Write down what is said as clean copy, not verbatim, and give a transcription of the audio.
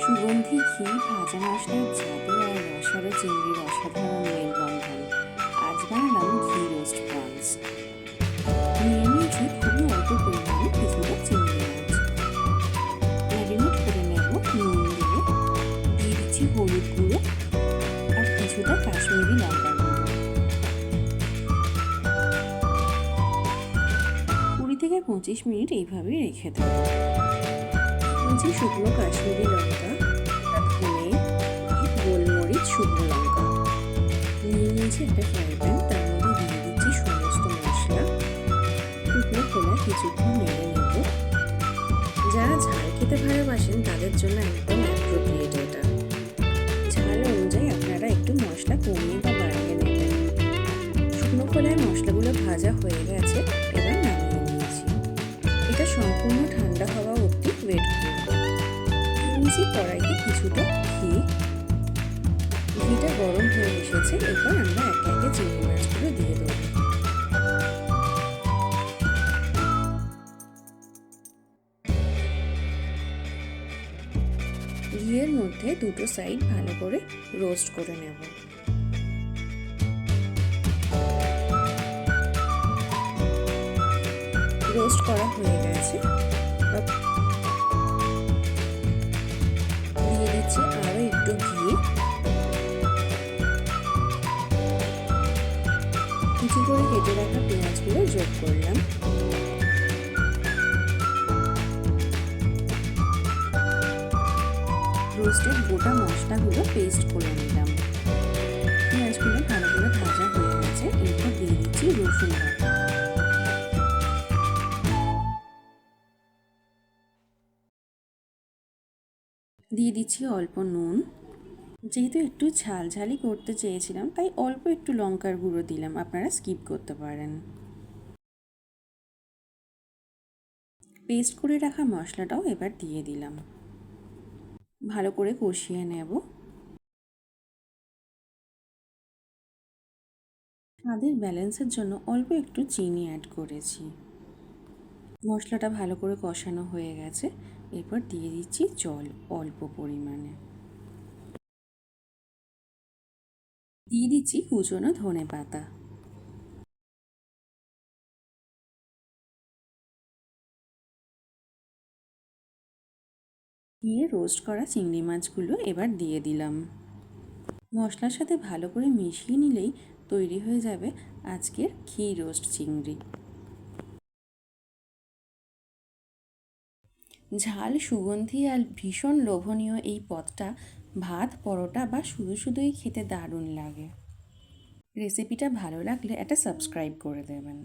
সুগন্ধি ঘি, ভাজা মশলার জাদু আর রসালো চিংড়ির অসাধারণ মেলবন্ধন। আজ বানালাম ঘি রোস্ট প্রনস। নিয়ে নিয়েছি খুবই অল্প পরিমাণে কিছুটা চিংড়ি মাছ। ম্যারিনেট করে নেব নুন দিয়ে দিচ্ছি হলুদ গুঁড়ো আর কিছুটা কাশ্মীরি লঙ্কার গুঁড়ো। 20 থেকে 25 মিনিট এইভাবে রেখে দেবো। শুকনো কাশ্মীরি লঙ্কা, ধনে, গোলমরিচ, শুকনো লঙ্কা নিয়ে নিয়েছি একটা ফ্রাই প্যান। তার মধ্যে দিয়ে দিচ্ছি সমস্ত মশলা। শুকনো খোলা কিছুক্ষণ নেড়ে নেব। যারা ঝাল খেতে ভালোবাসেন তাদের জন্য একদম অ্যাপ্রোপ্রিয়েট এটা। ঝাল অনুযায়ী আপনারা একটু মশলা কমিয়ে বা বাড়িয়ে নেবেন। শুকনো খোলায় মশলাগুলো ভাজা হয়ে গেছে, এবার নামিয়ে নিয়েছি। এটা সম্পূর্ণ ঠান্ডা হওয়া অবধি ওয়েট করব। নিয়েছি কড়াইতে কিছুটা ঘিটা গরম হয়ে এসেছে। এরপর আমরা একে একে চিংড়ি মাছগুলো দিয়ে দেবো। ঘিয়ের মধ্যে দুটো সাইড ভালো করে রোস্ট করে নেব। রোস্ট করা হয়ে গেছে। দিয়ে দিচ্ছি আরো একটু ঘি। কুচি করে কেটে রাখা পেঁয়াজগুলো যোগ করলাম। রোস্টেড গোটা মশলাগুলো পেস্ট করে নিলাম। পেঁয়াজগুলো ভালো করে ভাজা হয়ে গেছে। এরপর দিয়ে দিচ্ছি রসুন বাটা। দিয়ে দিচ্ছি অল্প নুন। যেহেতু একটু ঝালঝালি করতে চেয়েছিলাম তাই অল্প একটু লঙ্কার গুঁড়ো দিলাম, আপনারা স্কিপ করতে পারেন। পেস্ট করে রাখা মশলাটাও এবার দিয়ে দিলাম। ভালো করে কষিয়ে নেব। স্বাদের ব্যালেন্সের জন্য অল্প একটু চিনি অ্যাড করেছি। মশলাটা ভালো করে কষানো হয়ে গেছে। এরপর দিয়ে দিচ্ছি জল অল্প পরিমাণে। দিয়ে দিচ্ছি কুচনো ধনেপাতা। দিয়ে রোস্ট করা চিংড়ি মাছগুলো এবার দিয়ে দিলাম। মশলার সাথে ভালো করে মিশিয়ে নিলেই তৈরি হয়ে যাবে আজকের ঘি রোস্ট চিংড়ি। ঝাল, সুগন্ধি আর ভীষণ লোভনীয় এই পদটা ভাত, পরোটা বা শুধুই খেতে দারুণ লাগে। রেসিপিটা ভালো লাগলে একটা সাবস্ক্রাইব করে দেবেন।